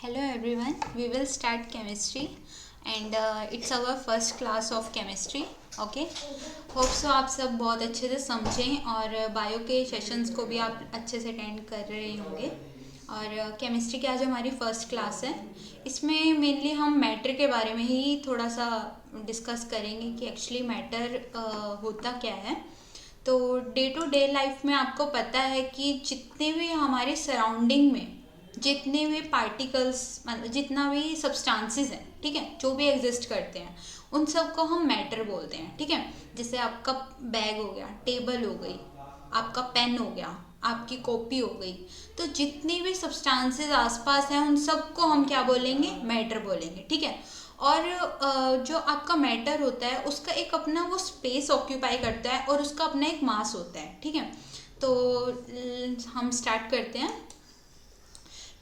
Hello everyone, we will start chemistry and it's our first class of chemistry. Okay hope so आप सब बहुत अच्छे से समझें और बायो के सेशंस को भी आप अच्छे से अटेंड कर रहे होंगे। और केमिस्ट्री की आज हमारी फर्स्ट क्लास है। इसमें मेनली हम मैटर के बारे में ही थोड़ा सा डिस्कस करेंगे कि एक्चुअली मैटर होता क्या है। तो डे टू डे लाइफ में आपको पता है कि जितने भी हमारे सराउंडिंग में जितने भी पार्टिकल्स मतलब जितना भी सब्सटेंसेस हैं, ठीक है, जो भी एग्जिस्ट करते हैं उन सब को हम मैटर बोलते हैं। ठीक है, जैसे आपका बैग हो गया, टेबल हो गई, आपका पेन हो गया, आपकी कॉपी हो गई, तो जितनी भी सब्सटेंसेस आसपास हैं उन सबको हम क्या बोलेंगे, मैटर बोलेंगे। ठीक है, और जो आपका मैटर होता है उसका एक अपना वो स्पेस ऑक्यूपाई करता है और उसका अपना एक मास होता है। ठीक है, तो हम स्टार्ट करते हैं।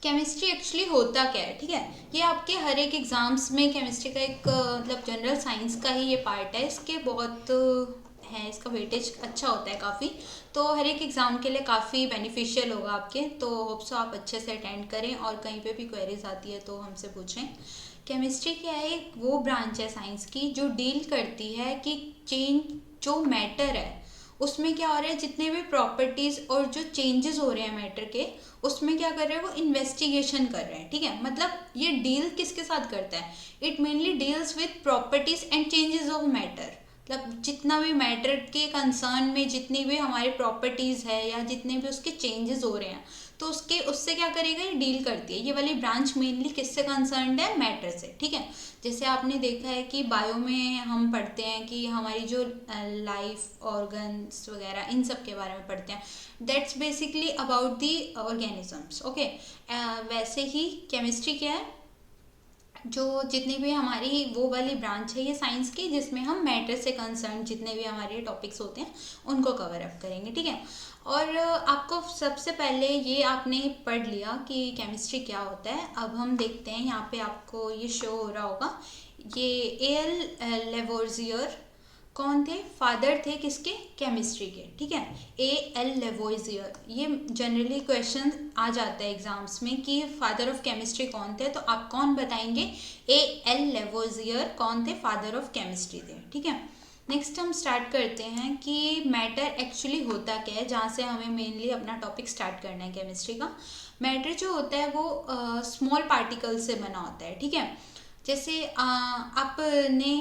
केमिस्ट्री एक्चुअली होता क्या है, ठीक है, ये आपके हर एक एग्जाम्स में केमिस्ट्री का एक मतलब जनरल साइंस का ही ये पार्ट है। इसके बहुत है, इसका वेटेज अच्छा होता है काफ़ी, तो हर एक एग्ज़ाम के लिए काफ़ी बेनिफिशियल होगा आपके। तो होप सो आप अच्छे से अटेंड करें और कहीं पे भी क्वेरीज आती है तो हमसे पूछें। केमिस्ट्री क्या है, एक वो ब्रांच है साइंस की जो डील करती है कि चेंज जो मैटर है उसमें क्या हो रहा है, जितने भी प्रॉपर्टीज़ और जो चेंजेस हो रहे हैं मैटर के उसमें क्या कर रहे हैं, वो इन्वेस्टिगेशन कर रहे हैं। ठीक है, मतलब ये डील किसके साथ करता है, it mainly deals with properties and changes of matter. मतलब जितना भी मैटर के कंसर्न में जितनी भी हमारी प्रॉपर्टीज़ है या जितने भी उसके चेंजेस हो रहे हैं तो उसके उससे क्या करेगा, ये डील करती है। ये वाली ब्रांच मेनली किससे कंसर्न्ड है, मैटर से। ठीक है, जैसे आपने देखा है कि बायो में हम पढ़ते हैं कि हमारी जो लाइफ ऑर्गन्स वगैरह इन सब के बारे में पढ़ते हैं, that's basically about the organisms. Okay, वैसे ही केमिस्ट्री क्या है, जो जितनी भी हमारी वो वाली ब्रांच है ये साइंस की जिसमें हम मैटर से कंसर्न जितने भी हमारे टॉपिक्स होते हैं उनको कवर अप करेंगे। ठीक है, और आपको सबसे पहले ये आपने पढ़ लिया कि केमिस्ट्री क्या होता है। अब हम देखते हैं, यहाँ पे आपको ये शो हो रहा होगा, ये एल लेवोर्जियर कौन थे, फादर थे किसके, केमिस्ट्री के। ठीक है, एल लेवोइजियर, ये जनरली क्वेश्चन आ जाता है एग्जाम्स में कि फादर ऑफ केमिस्ट्री कौन थे, तो आप कौन बताएंगे, एल लेवोइजियर कौन थे, फादर ऑफ केमिस्ट्री थे। ठीक है, नेक्स्ट हम स्टार्ट करते हैं कि मैटर एक्चुअली होता क्या है, जहाँ से हमें मेनली अपना टॉपिक स्टार्ट करना है केमिस्ट्री का। मैटर जो होता है वो स्मॉल पार्टिकल से बना होता है। ठीक है, जैसे आपने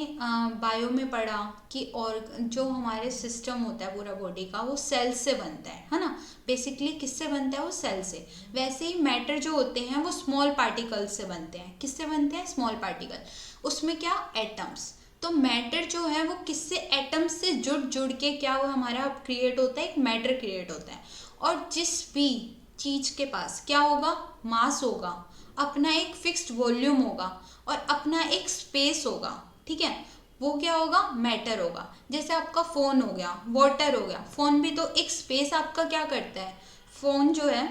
बायो में पढ़ा कि और जो हमारे सिस्टम होता है पूरा बॉडी का वो सेल से बनता है ना, बेसिकली किससे बनता है, वो सेल से। वैसे ही मैटर जो होते हैं वो स्मॉल पार्टिकल से बनते हैं। किससे बनते हैं, स्मॉल पार्टिकल, उसमें क्या, एटम्स। तो मैटर जो है वो किससे, एटम्स से जुड़ जुड़ के क्या वो हमारा क्रिएट होता है, एक मैटर क्रिएट होता है। और जिस भी चीज के पास क्या होगा, मास होगा, अपना एक फिक्स्ड वॉल्यूम होगा और अपना एक स्पेस होगा। ठीक है, वो क्या होगा, मैटर होगा। जैसे आपका फोन हो गया, वाटर हो गया, फोन भी तो एक स्पेस आपका क्या करता है, फोन जो है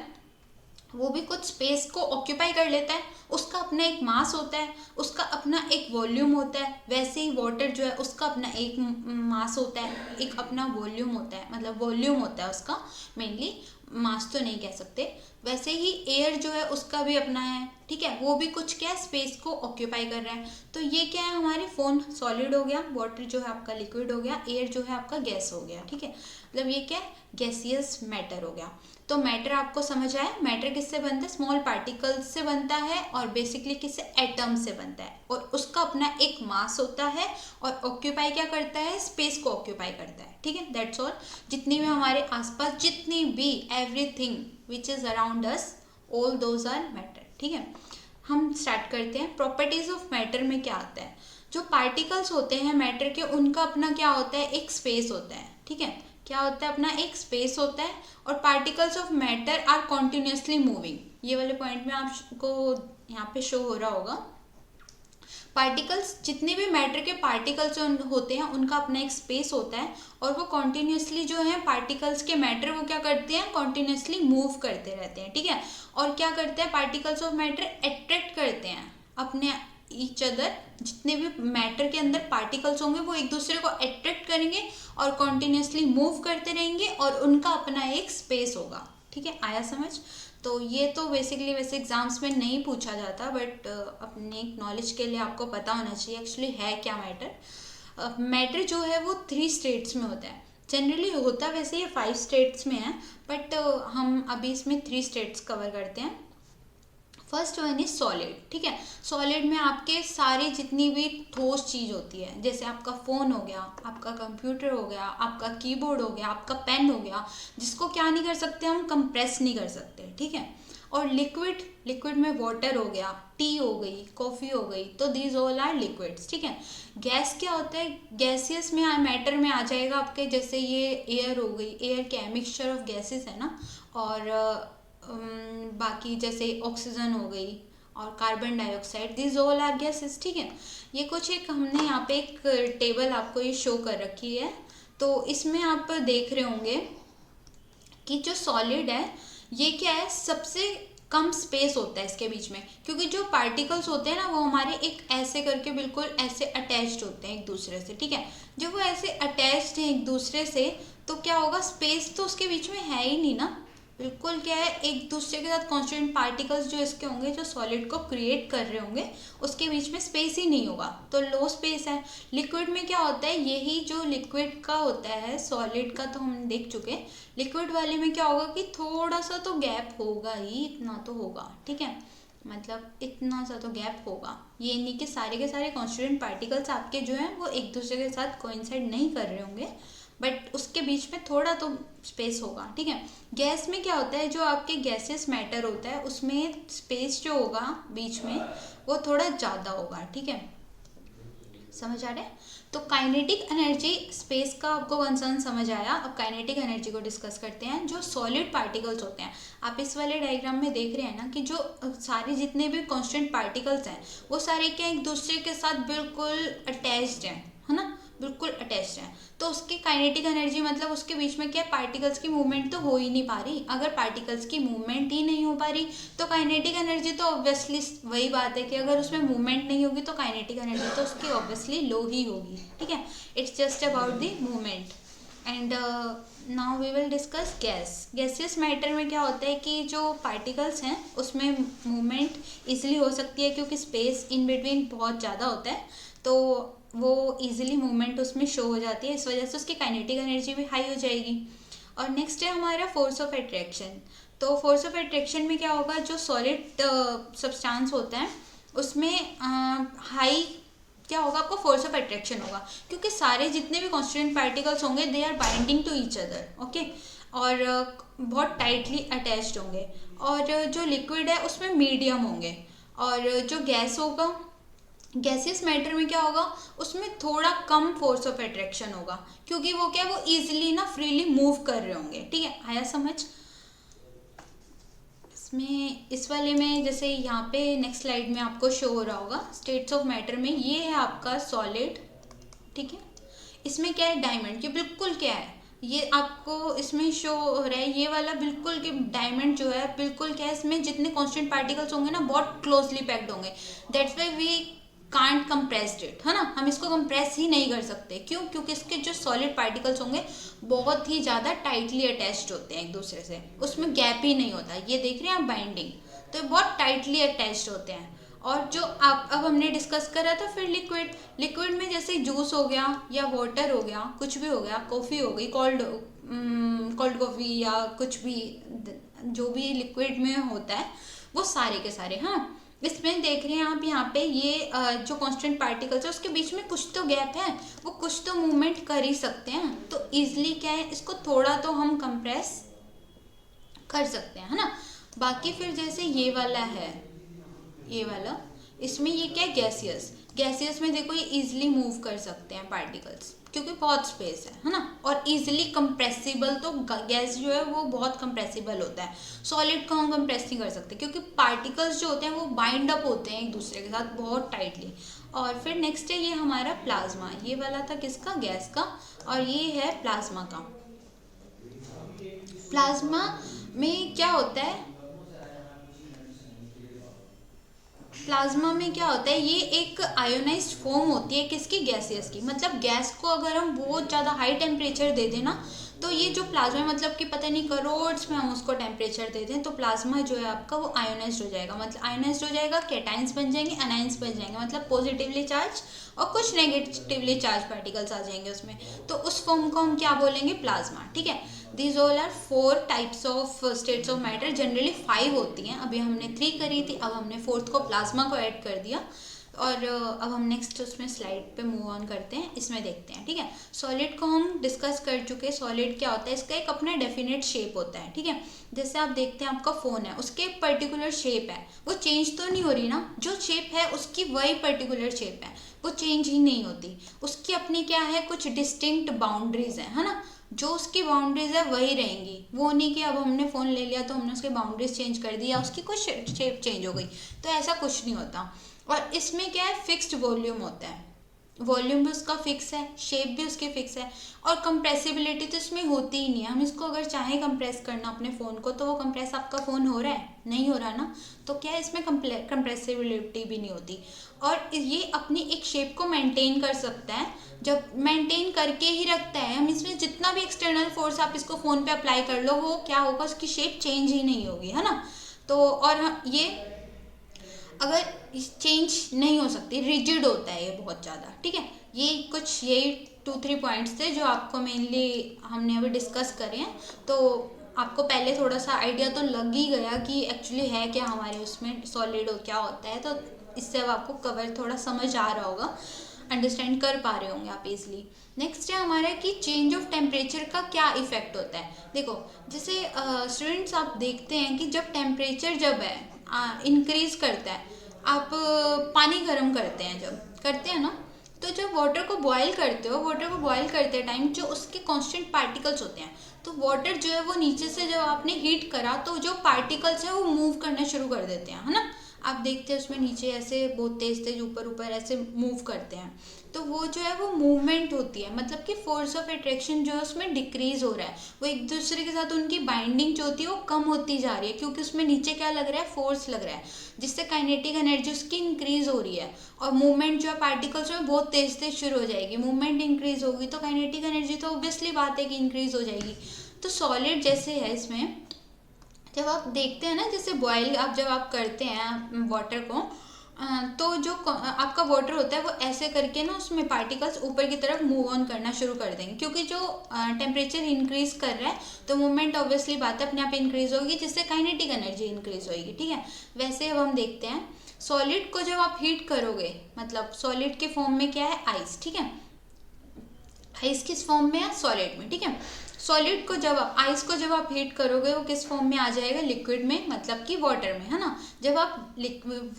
वो भी कुछ स्पेस को ऑक्यूपाई कर लेता है, उसका अपना एक मास होता है, उसका अपना एक वॉल्यूम होता है। वैसे ही वाटर जो है उसका अपना एक मास होता है, एक अपना वॉल्यूम होता है, मतलब वॉल्यूम होता है उसका, मेनली मास तो नहीं कह सकते। वैसे ही एयर जो है उसका भी अपना है। ठीक है, वो भी कुछ क्या, स्पेस को ऑक्यूपाई कर रहा है। तो ये क्या है, हमारे फोन सॉलिड हो गया, वाटर जो है आपका लिक्विड हो गया, एयर जो है आपका गैस हो गया। ठीक है, मतलब ये क्या है, गैसियस मैटर हो गया। तो मैटर आपको समझ आया, मैटर किससे बनता है, स्मॉल पार्टिकल्स से बनता है और बेसिकली किससे, एटम से बनता है। और उसका अपना एक मास होता है और ऑक्यूपाई क्या करता है, स्पेस को ऑक्यूपाई करता है। ठीक है, दैट्स ऑल। जितनी भी हमारे आसपास जितनी भी everything which is around us, all those are matter. ठीक है, हम स्टार्ट करते हैं। प्रॉपर्टीज ऑफ मैटर में क्या आता है, जो पार्टिकल्स होते हैं मैटर के उनका अपना क्या होता है, एक स्पेस होता है। ठीक है, क्या होता है, अपना एक स्पेस होता है। और particles of matter are continuously moving, ये वाले पॉइंट में आपको यहाँ पे शो हो रहा होगा। पार्टिकल्स, जितने भी मैटर के पार्टिकल्स होते हैं उनका अपना एक स्पेस होता है और वो कॉन्टिन्यूसली जो है पार्टिकल्स के मैटर वो क्या करते हैं, कॉन्टिन्यूसली मूव करते रहते हैं। ठीक है, और क्या करते हैं, पार्टिकल्स ऑफ मैटर अट्रैक्ट करते हैं अपने ईच अदर, जितने भी मैटर के अंदर पार्टिकल्स होंगे वो एक दूसरे को अट्रैक्ट करेंगे और कॉन्टिन्यूसली मूव करते रहेंगे और उनका अपना एक स्पेस होगा। ठीक है, आया समझ। तो ये तो बेसिकली वैसे एग्जाम्स में नहीं पूछा जाता, बट अपने नॉलेज के लिए आपको पता होना चाहिए एक्चुअली है क्या मैटर। मैटर जो है वो 3 स्टेट्स में होता है। जनरली होता वैसे ये 5 स्टेट्स में है, बट हम अभी इसमें 3 स्टेट्स कवर करते हैं। First one is solid. ठीक है, सॉलिड में आपके सारे जितनी भी ठोस चीज़ होती है, जैसे आपका फ़ोन हो गया, आपका कंप्यूटर हो गया, आपका कीबोर्ड हो गया, आपका पेन हो गया, जिसको क्या नहीं कर सकते हम, कंप्रेस नहीं कर सकते। ठीक है, और लिक्विड, लिक्विड में वाटर हो गया, टी हो गई, कॉफ़ी हो गई, तो दीज ऑल आर लिक्विड्स। ठीक है, गैस क्या होता है, गैसियस में मैटर में आ जाएगा आपके, जैसे ये एयर हो गई, एयर क्या है, मिक्सचर ऑफ गैसेस है ना, और बाकी जैसे ऑक्सीजन हो गई और carbon dioxide, this all are gases. ठीक है, ये कुछ एक हमने यहाँ पे एक टेबल आपको ये शो कर रखी है, तो इसमें आप देख रहे होंगे कि जो सॉलिड है ये क्या है, सबसे कम स्पेस होता है इसके बीच में, क्योंकि जो पार्टिकल्स होते हैं ना वो हमारे एक ऐसे करके बिल्कुल ऐसे अटैच्ड होते हैं एक दूसरे से। ठीक है, जब वो ऐसे अटैच्ड हैं एक दूसरे से, तो क्या होगा, स्पेस तो उसके बीच में है ही नहीं ना, बिल्कुल क्या है, एक दूसरे के साथ कांस्टेंट पार्टिकल्स जो इसके होंगे, जो सॉलिड को क्रिएट कर रहे होंगे, उसके बीच में स्पेस ही नहीं होगा, तो लो स्पेस है। लिक्विड में क्या होता है, यही जो लिक्विड का होता है, सॉलिड का तो हम देख चुके, लिक्विड वाले में क्या होगा कि थोड़ा सा तो गैप होगा ही, इतना तो होगा। ठीक है, मतलब इतना सा तो गैप होगा, ये नहीं कि सारे के सारे कॉन्स्टिट्यूएंट पार्टिकल्स आपके जो हैं वो एक दूसरे के साथ कोइंसाइड नहीं कर रहे होंगे, बट उसके बीच में थोड़ा तो स्पेस होगा। ठीक है, गैस में क्या होता है, जो आपके गैसेस मैटर होता है उसमें स्पेस जो होगा बीच में वो थोड़ा ज़्यादा होगा। ठीक है, समझ आ रहा है। तो काइनेटिक एनर्जी, स्पेस का आपको कंसर्न समझ आया। अब काइनेटिक एनर्जी को डिस्कस करते हैं। जो सॉलिड पार्टिकल्स होते हैं, आप इस वाले डायग्राम में देख रहे हैं ना कि जो सारे जितने भी कांस्टेंट पार्टिकल्स हैं वो सारे क्या एक दूसरे के साथ बिल्कुल अटैच्ड हैं, है ना, बिल्कुल अटैच्ड हैं। तो उसकी काइनेटिक एनर्जी मतलब उसके बीच में क्या पार्टिकल्स की मूवमेंट तो हो ही नहीं पा रही। अगर पार्टिकल्स की मूवमेंट ही नहीं हो पा रही तो काइनेटिक एनर्जी तो ऑब्वियसली वही बात है कि अगर उसमें मूवमेंट नहीं होगी तो काइनेटिक एनर्जी तो उसकी ऑब्वियसली लो ही होगी। ठीक है, it's just about the movement. And now we will discuss gas. Gaseous matter में क्या होता है कि जो पार्टिकल्स हैं उसमें मूवमेंट इजीली हो सकती है, क्योंकि स्पेस इन बिटवीन बहुत ज़्यादा होता है, तो वो इजीली मूवमेंट उसमें शो हो जाती है, इस वजह से उसकी काइनेटिक एनर्जी भी हाई हो जाएगी। और नेक्स्ट है हमारा फोर्स ऑफ अट्रैक्शन। तो फोर्स ऑफ अट्रैक्शन में क्या होगा, जो सॉलिड सब्सटेंस होता है उसमें हाई क्या होगा, आपको फोर्स ऑफ अट्रैक्शन होगा, क्योंकि सारे जितने भी कॉन्स्टिट्यूएंट पार्टिकल्स होंगे they are binding to each other. Okay, और बहुत टाइटली अटैच्ड होंगे। और जो लिक्विड है उसमें मीडियम होंगे। और जो गैस होगा, गैसियस मैटर में क्या होगा, उसमें थोड़ा कम फोर्स ऑफ अट्रैक्शन होगा, क्योंकि वो क्या, वो इजीली ना फ्रीली मूव कर रहे होंगे। ठीक है, आया समझ। इसमें इस वाले में जैसे यहाँ पे नेक्स्ट स्लाइड में आपको शो हो रहा होगा स्टेट्स ऑफ मैटर में, ये है आपका सॉलिड। ठीक है, इसमें क्या है, डायमंड। ये बिल्कुल क्या है, ये आपको इसमें शो हो रहा है, ये वाला बिल्कुल कि डायमंड जो है बिल्कुल क्या है, इसमें जितने कांस्टेंट पार्टिकल्स होंगे ना बहुत क्लोजली पैक्ड होंगे, that's why we can't compressed it, है ना, हम इसको कंप्रेस ही नहीं कर सकते। क्यों, क्योंकि इसके जो सॉलिड पार्टिकल्स होंगे बहुत ही ज़्यादा टाइटली अटैच्ड होते हैं एक दूसरे से, उसमें गैप ही नहीं होता। ये देख रहे हैं आप बाइंडिंग, तो बहुत टाइटली अटैच्ड होते हैं। और जो आप अब हमने डिस्कस करा था फिर लिक्विड, लिक्विड में जैसे जूस हो गया या वाटर हो गया, कुछ भी हो गया, कॉफ़ी हो गई, कोल्ड कॉफ़ी या कुछ भी, जो भी लिक्विड में होता है वो सारे के सारे। हाँ, इसमें देख रहे हैं आप यहाँ पे ये जो कांस्टेंट पार्टिकल्स है उसके बीच में कुछ तो गैप है, वो कुछ तो मूवमेंट कर ही सकते हैं, तो इजीली क्या है, इसको थोड़ा तो हम कंप्रेस कर सकते हैं, है ना। बाकी फिर जैसे ये वाला है, ये वाला, इसमें ये क्या है, गैसियस। गैसियस में देखो ये इजीली मूव कर सकते हैं पार्टिकल्स, क्योंकि बहुत स्पेस है ना, और इजीली कंप्रेसिबल, तो गैस जो है वो बहुत कंप्रेसिबल होता है। सॉलिड को हम कंप्रेस नहीं कर सकते, क्योंकि पार्टिकल्स जो होते हैं वो बाइंड अप होते हैं एक दूसरे के साथ बहुत टाइटली। और फिर नेक्स्ट है ये हमारा प्लाज्मा, ये वाला था किसका, गैस का, और ये है प्लाज्मा का। प्लाज्मा में क्या होता है, प्लाज्मा में क्या होता है, ये एक आयोनाइज्ड फॉर्म होती है किसकी, गैसियस की। मतलब गैस को अगर हम बहुत ज़्यादा हाई टेम्परेचर दे दें ना, तो ये जो प्लाज्मा मतलब कि पता नहीं करोड्स में हम उसको टेम्परेचर दे दें, तो प्लाज्मा जो है आपका वो आयोनाइज्ड हो जाएगा। मतलब आयोनाइज्ड हो जाएगा, कैटाइंस बन जाएंगे, एनाइंस बन जाएंगे, मतलब पॉजिटिवली चार्ज और कुछ नेगेटिवली चार्ज पार्टिकल्स आ जाएंगे उसमें। तो उस फॉर्म को हम क्या बोलेंगे, प्लाज्मा। ठीक है, these all are 4 types of states of matter. Generally 5 होती हैं, अभी हमने 3 करी थी, अब हमने 4th को प्लाज्मा को ऐड कर दिया। और अब हम नेक्स्ट उसमें स्लाइड पे मूव ऑन करते हैं, इसमें देखते हैं। ठीक है, सॉलिड को हम डिस्कस कर चुके हैं। सॉलिड क्या होता है, इसका एक अपना डेफिनेट शेप होता है। ठीक है, जैसे आप देखते हैं आपका फ़ोन है, उसके एक पर्टिकुलर शेप है, वो चेंज तो नहीं हो रही ना, जो शेप है उसकी वही पर्टिकुलर शेप है, वो चेंज ही नहीं होती। उसकी अपनी क्या है, कुछ डिस्टिंक्ट बाउंड्रीज है ना, जो उसकी बाउंड्रीज है वही रहेंगी। वो नहीं कि अब हमने फ़ोन ले लिया तो हमने उसकी बाउंड्रीज चेंज कर दी या उसकी कुछ शेप चेंज हो गई, तो ऐसा कुछ नहीं होता। और इसमें क्या है, फिक्स्ड वॉल्यूम होता है, वॉल्यूम भी उसका फिक्स है, शेप भी उसकी फिक्स है, और कंप्रेसिबिलिटी तो इसमें होती ही नहीं है। हम इसको अगर चाहें कंप्रेस करना अपने फ़ोन को, तो वो कंप्रेस आपका फ़ोन हो रहा है, नहीं हो रहा ना, तो क्या है, इसमें कंप्रेसिबिलिटी भी नहीं होती। और ये अपनी एक शेप को मेंटेन कर सकता है, जब मेंटेन करके ही रखता है। हम इसमें जितना भी एक्सटर्नल फोर्स आप इसको फ़ोन पे अप्लाई कर लो, वो क्या होगा, उसकी शेप चेंज ही नहीं होगी, है ना। तो और ये अगर चेंज नहीं हो सकती, रिजिड होता है ये बहुत ज़्यादा। ठीक है, ये कुछ यही 2-3 पॉइंट्स थे जो आपको मेनली हमने अभी डिस्कस करे हैं। तो आपको पहले थोड़ा सा आइडिया तो लग ही गया कि एक्चुअली है क्या हमारे उसमें सॉलिड क्या होता है, तो इससे अब आपको कवर थोड़ा समझ आ रहा होगा, अंडरस्टैंड कर पा रहे होंगे आप इजली। नेक्स्ट है हमारा कि चेंज ऑफ टेम्परेचर का क्या इफेक्ट होता है। देखो, जैसे स्टूडेंट्स आप देखते हैं कि जब टेम्परेचर जब है इंक्रीज करता है, आप पानी गर्म करते हैं, जब करते हैं ना, तो जब वाटर को बॉयल करते हो, वाटर को बॉयल करते टाइम जो उसके कांस्टेंट पार्टिकल्स होते हैं, तो वाटर जो है वो नीचे से जब आपने हीट करा, तो जो पार्टिकल्स है वो मूव करना शुरू कर देते हैं, है ना। आप देखते हैं उसमें नीचे ऐसे बहुत तेज तेज ऊपर ऊपर ऐसे मूव करते हैं, तो वो जो है वो मूवमेंट होती है, मतलब कि फोर्स ऑफ अट्रैक्शन जो है उसमें डिक्रीज हो रहा है, वो एक दूसरे के साथ उनकी बाइंडिंग जो होती है वो कम होती जा रही है, क्योंकि उसमें नीचे क्या लग रहा है, फोर्स लग रहा है, जिससे काइनेटिक एनर्जी उसकी इंक्रीज हो रही है। और मूवमेंट जो है पार्टिकल्स में बहुत तेज तेज शुरू हो जाएगी, मूवमेंट इंक्रीज होगी तो काइनेटिक एनर्जी तो ऑब्वियसली बात है कि इंक्रीज हो जाएगी। तो सॉलिड जैसे है, इसमें जब आप देखते हैं ना, जैसे बॉयल आप जब आप करते हैं वाटर को, तो जो आपका वाटर होता है वो ऐसे करके ना उसमें पार्टिकल्स ऊपर की तरफ मूव ऑन करना शुरू कर देंगे, क्योंकि जो टेम्परेचर इंक्रीज कर रहा है तो मूवमेंट ऑब्वियसली बात है अपने आप इंक्रीज होगी, जिससे काइनेटिक एनर्जी इंक्रीज होगी। ठीक है, वैसे अब हम देखते हैं सॉलिड को जब आप हीट करोगे, मतलब सॉलिड के फॉर्म में क्या है, आइस। ठीक है, आइस किस फॉर्म में है, सॉलिड में। ठीक है, सॉलिड को जब आइस को जब आप हीट करोगे वो किस फॉर्म में आ जाएगा, लिक्विड में, मतलब कि वाटर में, है ना। जब आप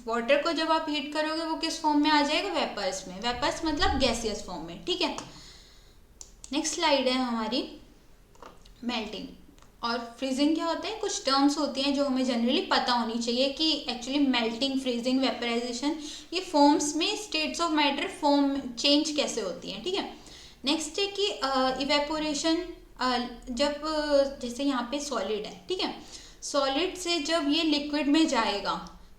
वाटर को जब आप हीट करोगे वो किस फॉर्म में आ जाएगा, वेपर्स में, वेपर्स मतलब गैसियस फॉर्म में। ठीक है, नेक्स्ट स्लाइड है हमारी मेल्टिंग और फ्रीजिंग। क्या होता है, कुछ टर्म्स होती हैं जो हमें जनरली पता होनी चाहिए कि एक्चुअली मेल्टिंग, फ्रीजिंग, वेपराइजेशन, ये फॉर्म्स में states of matter form change कैसे होती हैं। ठीक है, नेक्स्ट है कि इवेपोरेशन, जब जैसे यहाँ पे सॉलिड है, ठीक है, सॉलिड से जब ये लिक्विड में जाएगा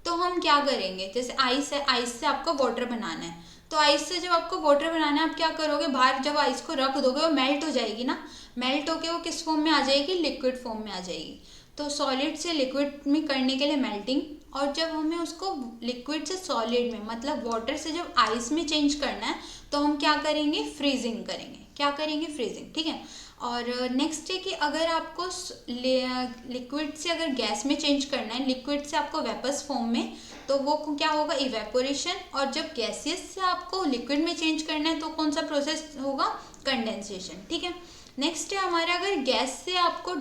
तो हम क्या करेंगे, जैसे आइस है, आइस से आपको वाटर बनाना है, तो आइस से जब आपको वाटर बनाना है आप क्या करोगे, बाहर जब आइस को रख दोगे वो मेल्ट हो जाएगी ना, मेल्ट होके वो किस फॉर्म में आ जाएगी, लिक्विड फॉर्म में आ जाएगी। तो सॉलिड से लिक्विड में करने के लिए मेल्टिंग, और जब हमें उसको लिक्विड से सॉलिड में, मतलब वाटर से जब आइस में चेंज करना है, तो हम क्या करेंगे, फ्रीजिंग करेंगे। क्या करेंगे, फ्रीजिंग। ठीक है, और नेक्स्ट है कि अगर आपको लिक्विड से अगर गैस में चेंज करना है, लिक्विड से आपको वेपर्स फॉर्म में, तो वो क्या होगा, इवेपोरेशन। और जब गैसियस से आपको लिक्विड में चेंज करना है तो कौन सा प्रोसेस होगा, कंडेंसेशन। ठीक है, नेक्स्ट है हमारा, अगर गैस से आपको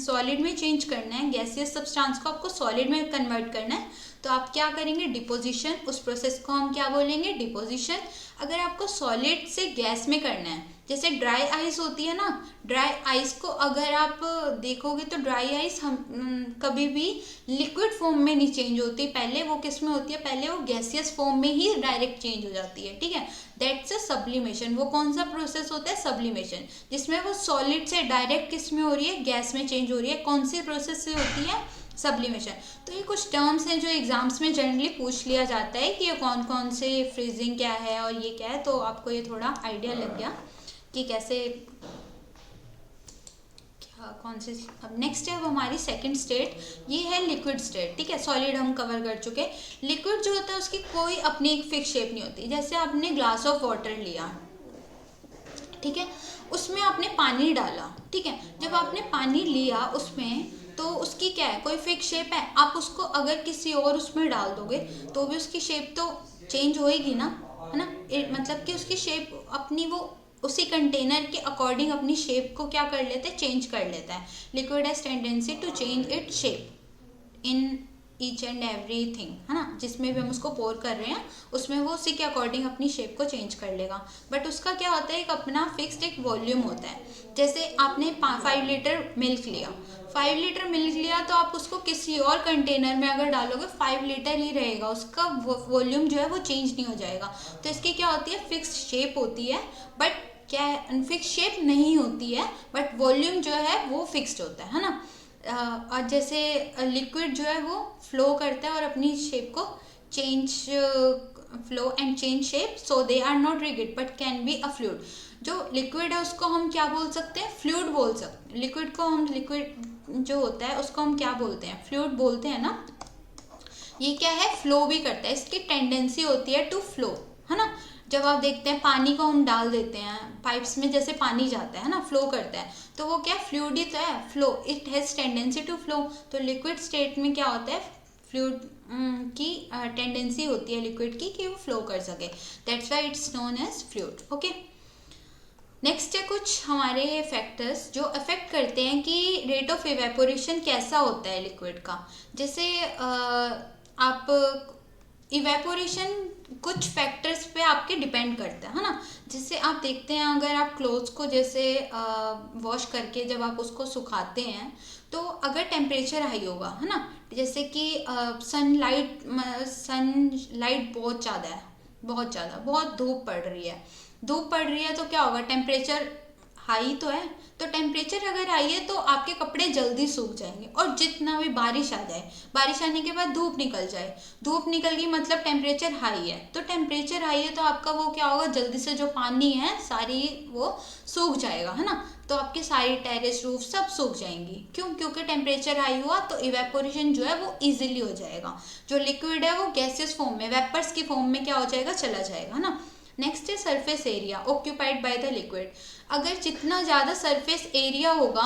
सॉलिड में चेंज करना है, गैसियस सब्सटेंस को आपको सॉलिड में कन्वर्ट करना है, तो आप क्या करेंगे, डिपोजिशन। उस प्रोसेस को हम क्या बोलेंगे, डिपोजिशन। अगर आपको सॉलिड से गैस में करना है, जैसे ड्राई आइस होती है ना, ड्राई आइस को अगर आप देखोगे तो ड्राई आइस हम कभी भी लिक्विड फॉर्म में नहीं चेंज होती, पहले वो किस में होती है, पहले वो गैसियस फॉर्म में ही डायरेक्ट चेंज हो जाती है। ठीक है, दैट्स अ सब्लिमेशन। वो कौन सा प्रोसेस होता है, सब्लिमेशन, जिसमें वो सॉलिड से डायरेक्ट किस में हो रही है, गैस में चेंज हो रही है। कौन सी प्रोसेस से होती है, सब्लिमेशन। तो ये कुछ टर्म्स हैं जो एग्जाम्स में जनरली पूछ लिया जाता है कि ये कौन कौन से, फ्रीजिंग क्या है और ये क्या है, तो आपको ये थोड़ा आइडिया लग गया कि कैसे क्या कौन से। अब नेक्स्ट है वो हमारी सेकंड स्टेट, ये है लिक्विड स्टेट। ठीक है, सॉलिड हम कवर कर चुके। लिक्विड जो होता है उसकी कोई अपनी एक फिक्स शेप नहीं होती। जैसे आपने ग्लास ऑफ वाटर लिया, ठीक है, उसमें आपने पानी डाला, ठीक है, जब आपने पानी लिया उसमें, तो उसकी क्या है, कोई फिक्स शेप है। आप उसको अगर किसी और उसमें डाल दोगे तो भी उसकी शेप तो चेंज होएगी ना, है ना। मतलब कि उसकी शेप अपनी वो उसी कंटेनर के अकॉर्डिंग अपनी शेप को क्या कर लेते हैं, चेंज कर लेता है। Liquid has tendency to change its shape in each and every thing, है ना। जिसमें भी हम उसको पोर कर रहे हैं उसमें वो उसी के अकॉर्डिंग अपनी शेप को चेंज कर लेगा। बट उसका क्या होता है, एक अपना फिक्स्ड एक वॉल्यूम होता है। जैसे आपने 5 लीटर मिल्क लिया, 5 लीटर मिल्क लिया, तो आप उसको किसी और कंटेनर में अगर डालोगे 5 लीटर ही रहेगा, उसका वॉल्यूम जो है वो चेंज नहीं हो जाएगा। तो इसकी क्या होती है, फिक्स शेप होती है, बट क्या है, फिक्स शेप नहीं होती है, बट वॉल्यूम जो है वो फिक्स्ड होता है ना। और जैसे लिक्विड जो है वो फ्लो करता है और अपनी शेप को change, flow and change shape, so they are not rigid but can be a fluid. जो लिक्विड है उसको हम क्या बोल सकते हैं, फ्लूइड बोल सकते हैं। लिक्विड को हम, लिक्विड जो होता है उसको हम क्या बोलते हैं, फ्लूइड बोलते हैं ना। ये क्या है, फ्लो भी करता है, इसकी टेंडेंसी होती है टू फ्लो, है ना। जब आप देखते हैं पानी को हम डाल देते हैं पाइप्स में, जैसे पानी जाता है ना, फ्लो करता है, तो वो क्या, फ्लूइड ही तो है, flow, it has tendency to flow. तो लिक्विड स्टेट में क्या होता है, फ्लूइड की टेंडेंसी होती है लिक्विड की कि वो फ्लो कर सके, that's why it's known as fluid. Okay, next है कुछ हमारे फैक्टर्स जो अफेक्ट करते हैं कि रेट ऑफ इवेपोरेशन कैसा होता है लिक्विड का। जैसे आप इवेपोरेशन कुछ फैक्टर्स पे आपके डिपेंड करता है ना। जैसे आप देखते हैं अगर आप क्लोथ्स को जैसे वॉश करके जब आप उसको सुखाते हैं, तो अगर टेम्परेचर हाई होगा, है ना, जैसे कि सनलाइट बहुत ज़्यादा है, बहुत ज़्यादा, बहुत धूप पड़ रही है, धूप पड़ रही है तो क्या होगा, टेम्परेचर हाई तो है, तो टेम्परेचर अगर हाई है तो आपके कपड़े जल्दी सूख जाएंगे। और जितना भी बारिश आ जाए, बारिश आने के बाद धूप निकल जाए, धूप निकल गई मतलब टेम्परेचर हाई है, तो टेम्परेचर हाई है तो आपका वो क्या होगा, जल्दी से जो पानी है सारी वो सूख जाएगा, है ना। तो आपकी सारी टेरेस रूफ सब सूख जाएंगी। क्यों, क्योंकि टेम्परेचर हाई हुआ तो इवेपोरेशन जो है वो इजीली हो जाएगा। जो लिक्विड है वो गैसियस फॉर्म में, वेपर्स की फॉर्म में क्या हो जाएगा, चला जाएगा, है ना। नेक्स्ट है surface area occupied by the liquid. अगर जितना ज़्यादा सरफेस एरिया होगा,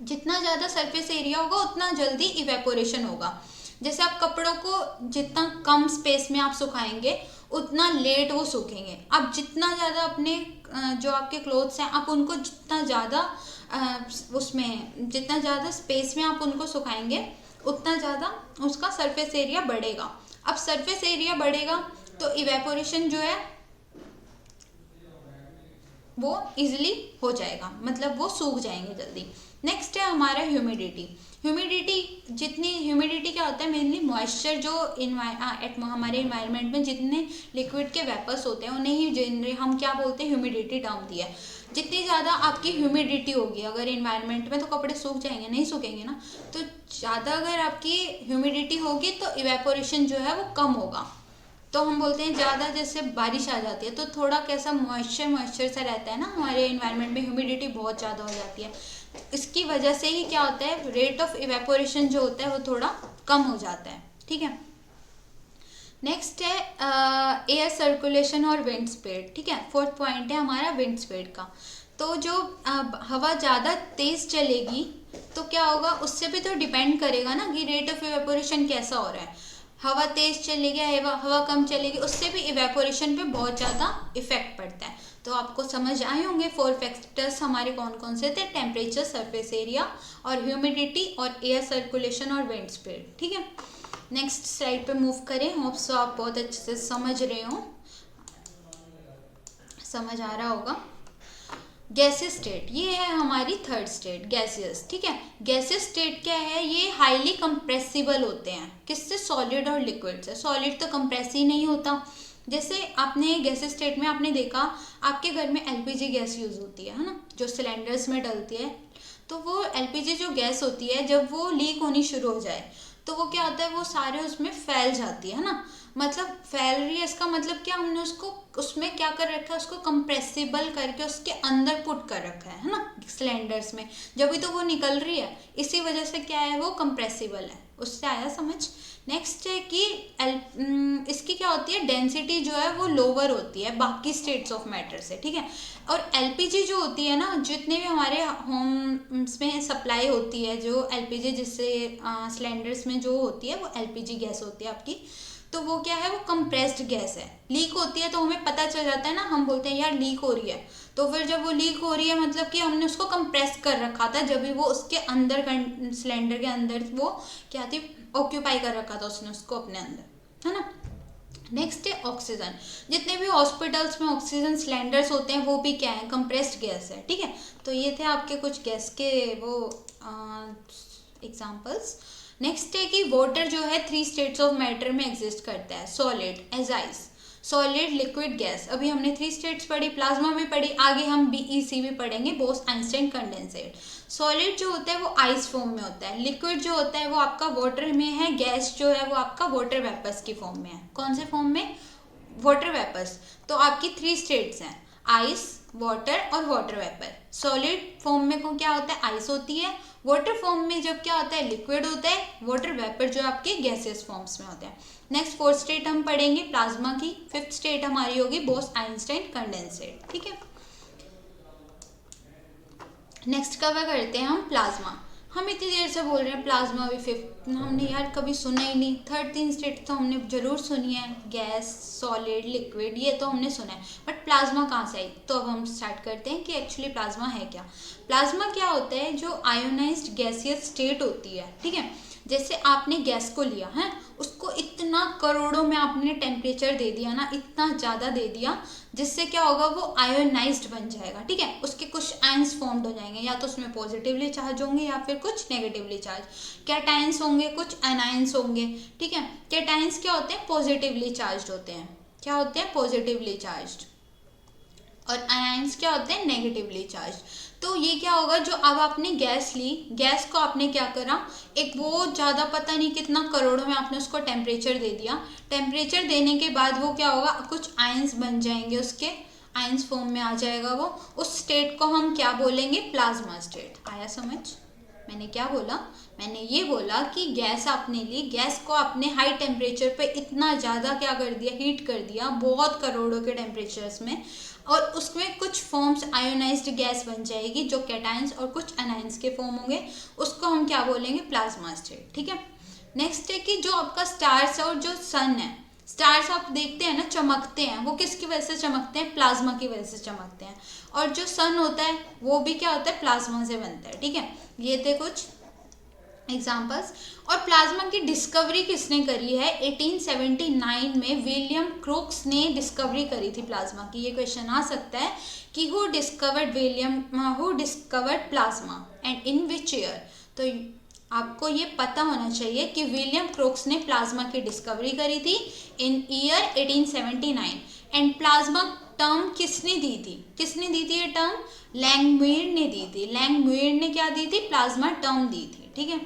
जितना ज़्यादा सरफेस एरिया होगा उतना जल्दी इवेपोरेशन होगा। जैसे आप कपड़ों को जितना कम स्पेस में आप सुखाएंगे उतना लेट वो सूखेंगे। आप जितना ज़्यादा अपने जो आपके क्लोथ्स हैं आप उनको जितना ज़्यादा उसमें, जितना ज़्यादा स्पेस में आप उनको सुखाएंगे उतना ज़्यादा उसका सरफेस एरिया बढ़ेगा। अब सरफेस एरिया बढ़ेगा तो इवेपोरेशन जो है वो इजीली हो जाएगा, मतलब वो सूख जाएंगे जल्दी। नेक्स्ट है हमारा ह्यूमिडिटी। ह्यूमिडिटी, जितनी ह्यूमिडिटी क्या होता है, मेनली मॉइस्चर जो हमारे इन्वायरमेंट में जितने लिक्विड के वेपर्स होते हैं उन्हें ही हम क्या बोलते हैं, ह्यूमिडिटी टर्म दी है। जितनी ज़्यादा आपकी ह्यूमिडिटी होगी अगर इन्वायरमेंट में, तो कपड़े सूख जाएंगे, नहीं सूखेंगे ना। तो ज़्यादा अगर आपकी ह्यूमिडिटी होगी तो इवेपोरेशन जो है वो कम होगा। तो हम बोलते हैं ज़्यादा, जैसे बारिश आ जाती है तो थोड़ा कैसा मॉइस्चर सा रहता है ना हमारे इन्वायरमेंट में, ह्यूमिडिटी बहुत ज़्यादा हो जाती है। इसकी वजह से ही क्या होता है, रेट ऑफ इवेपोरेशन जो होता है वो थोड़ा कम हो जाता है। ठीक है, नेक्स्ट है एयर सर्कुलेशन और विंड स्पीड। ठीक है, फोर्थ पॉइंट है हमारा विंड स्पीड का। तो जो हवा ज़्यादा तेज़ चलेगी तो क्या होगा, उससे भी तो डिपेंड करेगा ना कि रेट ऑफ इवेपोरेशन कैसा हो रहा है। हवा तेज़ चलेगी, हवा कम चलेगी, उससे भी इवेपोरेशन पे बहुत ज़्यादा इफेक्ट पड़ता है। तो आपको समझ आए होंगे 4 फैक्टर्स हमारे कौन कौन से थे, टेम्परेचर, सरफेस एरिया और ह्यूमिडिटी और एयर सर्कुलेशन और विंड स्पीड। ठीक है, नेक्स्ट स्लाइड पे मूव करें। होप सो आप बहुत अच्छे से समझ रहे हो, समझ आ रहा होगा। गैसियस स्टेट, ये है हमारी थर्ड स्टेट, गैसियस। ठीक है, गैसियस स्टेट क्या है, ये हाईली कंप्रेसिबल होते हैं। किससे, सॉलिड और लिक्विड से। सॉलिड तो कंप्रेस ही नहीं होता, जैसे आपने गैस स्टेट में आपने देखा आपके घर में एलपीजी गैस यूज़ होती है ना, जो सिलेंडर्स में डलती है। तो वो एलपीजी जो गैस होती है जब वो लीक होनी शुरू हो जाए तो वो क्या होता है, वो सारे उसमें फैल जाती है ना। मतलब फैल रही है इसका मतलब क्या, हमने उसको उसमें क्या कर रखा है, उसको कंप्रेसिबल करके उसके अंदर पुट कर रखा है ना सिलेंडर्स में, जब भी तो वो निकल रही है, इसी वजह से क्या है वो कंप्रेसिबल है। उससे आया समझ। नेक्स्ट है कि इसकी क्या होती है, डेंसिटी जो है वो लोअर होती है बाकी स्टेट्स ऑफ मैटर से, ठीक है। और एलपीजी जो होती है ना, जितने भी हमारे होम्स में सप्लाई होती है, जो एलपीजी जिससे सिलेंडर्स में जो होती है वो एलपीजी गैस होती है आपकी, तो वो क्या है, वो कंप्रेस्ड गैस है। लीक होती है तो हमें पता चल जाता है ना, हम बोलते हैं यार लीक हो रही है, तो फिर जब वो लीक हो रही है मतलब कि हमने उसको कंप्रेस कर रखा था, जब भी वो उसके अंदर सिलेंडर के अंदर वो क्या थी, ऑक्यूपाई कर रखा था उसने उसको अपने अंदर, है ना। नेक्स्ट है ऑक्सीजन। जितने भी हॉस्पिटल्स में ऑक्सीजन सिलेंडर्स होते हैं वो भी क्या है, कंप्रेस्ड गैस है, ठीक है। तो ये थे आपके कुछ गैस के वो एग्जांपल्स। नेक्स्ट है कि वाटर जो है 3 स्टेट्स ऑफ मैटर में एग्जिस्ट करता है, solid as ice, solid, liquid, gas. अभी हमने 3 स्टेट्स पढ़ी, प्लाज्मा भी पढ़ी, आगे हम बीईसी भी पढ़ेंगे, बोस-आइंस्टाइन कंडेंसेट। सॉलिड जो होता है वो आइस फॉर्म में होता है, लिक्विड जो होता है वो आपका वाटर में है, गैस जो है वो आपका वाटर वेपर्स की फॉर्म में है। कौन से फॉर्म में, वाटर वेपर्स। तो आपकी 3 स्टेट्स हैं, आइस, वाटर और वाटर वेपर। सॉलिड फॉर्म में को क्या होता है, आइस होती है। वाटर फॉर्म में जब क्या होता है, लिक्विड होता है। वाटर वेपर जो आपके गैसेस फॉर्म्स में होते हैं। नेक्स्ट 4th स्टेट हम पढ़ेंगे प्लाज्मा की। 5th स्टेट हमारी होगी बोस-आइंस्टाइन कंडेंसेट, ठीक है। नेक्स्ट कवर करते हैं हम प्लाज्मा। हम इतनी देर से बोल रहे हैं प्लाज्मा भी 5th, हमने यार कभी सुना ही नहीं। 3 स्टेट तो हमने जरूर सुनी है, गैस, सॉलिड, लिक्विड, ये तो हमने सुना है, बट प्लाज्मा कहाँ से आई। तो अब हम स्टार्ट करते हैं कि एक्चुअली प्लाज्मा है क्या। प्लाज्मा क्या होता है, जो आयोनाइज्ड गैसियस स्टेट होती है, ठीक है। जैसे आपने गैस को लिया है, उसको इतना करोड़ों में आपने टेम्परेचर दे दिया ना, इतना ज़्यादा दे दिया, जिससे क्या होगा, वो आयोनाइज्ड बन जाएगा, ठीक है। उसके कुछ आयंस फॉर्म्ड हो जाएंगे, या तो उसमें पॉजिटिवली चार्ज होंगे या फिर कुछ नेगेटिवली चार्ज। कैटायंस होंगे, कुछ एनायंस होंगे, ठीक है। कैटायंस क्या होते हैं, पॉजिटिवली चार्ज होते हैं, क्या होते हैं, पॉजिटिवली चार्ज। और आयंस क्या होते हैं, नेगेटिवली चार्ज। तो ये क्या होगा, जो अब आपने गैस ली, गैस को आपने क्या करा, एक बहुत ज़्यादा पता नहीं कितना करोड़ों में आपने उसको टेम्परेचर दे दिया। टेम्परेचर देने के बाद वो क्या होगा, कुछ आयंस बन जाएंगे, उसके आयंस फॉर्म में आ जाएगा वो। उस स्टेट को हम क्या बोलेंगे, प्लाज्मा स्टेट। आया समझ। मैंने क्या बोला, मैंने ये बोला कि गैस आपने ली, गैस को आपने हाई टेम्परेचर पे इतना ज़्यादा क्या कर दिया, हीट कर दिया, बहुत करोड़ों के टेम्परेचर्स में, और उसमें कुछ फॉर्म्स आयोनाइज्ड गैस बन जाएगी, जो कैटायंस और कुछ एनायंस के फॉर्म होंगे, उसको हम क्या बोलेंगे, प्लाज्मा स्टेट, ठीक है। नेक्स्ट है कि जो आपका स्टार्स और जो सन है, स्टार्स आप देखते हैं ना चमकते हैं, वो किसकी वजह से चमकते हैं, प्लाज्मा की वजह से चमकते हैं। और जो सन होता है वो भी क्या होता है, प्लाज्मा से बनता है, ठीक है। ये थे कुछ एग्जाम्पल्स। और प्लाज्मा की डिस्कवरी किसने करी है, 1879 में विलियम क्रोक्स ने डिस्कवरी करी थी प्लाज्मा की। ये क्वेश्चन आ सकता है कि who discovered plasma and in which year. तो आपको ये पता होना चाहिए कि विलियम क्रोक्स ने प्लाज्मा की डिस्कवरी करी थी इन ईयर 1879। एंड प्लाज्मा टर्म किसने दी थी, किसने दी थी ये टर्म, लैंगमुइर ने दी थी। लैंगमुइर ने क्या दी थी, प्लाज्मा टर्म दी थी, ठीक है।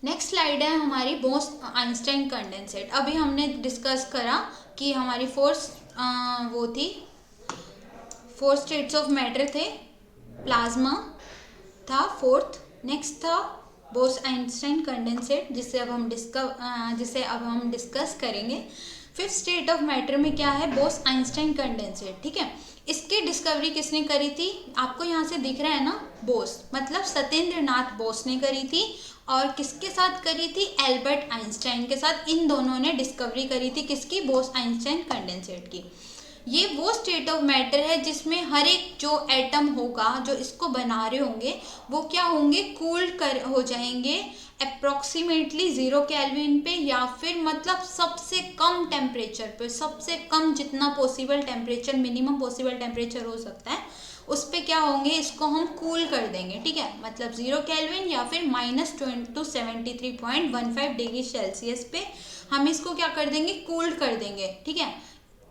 नेक्स्ट स्लाइड है हमारी बोस-आइंस्टाइन कंडेंसेट। अभी हमने डिस्कस करा कि हमारी वो थी 4 स्टेट्स ऑफ मैटर थे, प्लाज्मा था 4th। नेक्स्ट था बोस-आइंस्टाइन कंडेंसेट, जिसे अब हम डिस्कस करेंगे। 5th स्टेट ऑफ मैटर में क्या है, बोस-आइंस्टाइन कंडेंसेट, ठीक है। इसकी डिस्कवरी किसने करी थी, आपको यहाँ से दिख रहा है ना, बोस, मतलब सत्येंद्र नाथ बोस ने करी थी। और किसके साथ करी थी, एल्बर्ट आइंस्टाइन के साथ। इन दोनों ने डिस्कवरी करी थी किसकी, बोस-आइंस्टाइन कंडेंसेट की। ये वो स्टेट ऑफ मैटर है जिसमें हर एक जो एटम होगा, जो इसको बना रहे होंगे, वो क्या होंगे, कूल्ड हो जाएंगे अप्रॉक्सीमेटली 0 केल्विन पे, या फिर मतलब सबसे कम टेम्परेचर पे, सबसे कम जितना possible temperature, minimum possible temperature हो सकता है, उस पे क्या होंगे, इसको हम कूल कर देंगे, ठीक है। मतलब 0 केल्विन या फिर -273.15 डिग्री सेल्सियस पे हम इसको क्या कर देंगे, कूल्ड कर देंगे, ठीक है।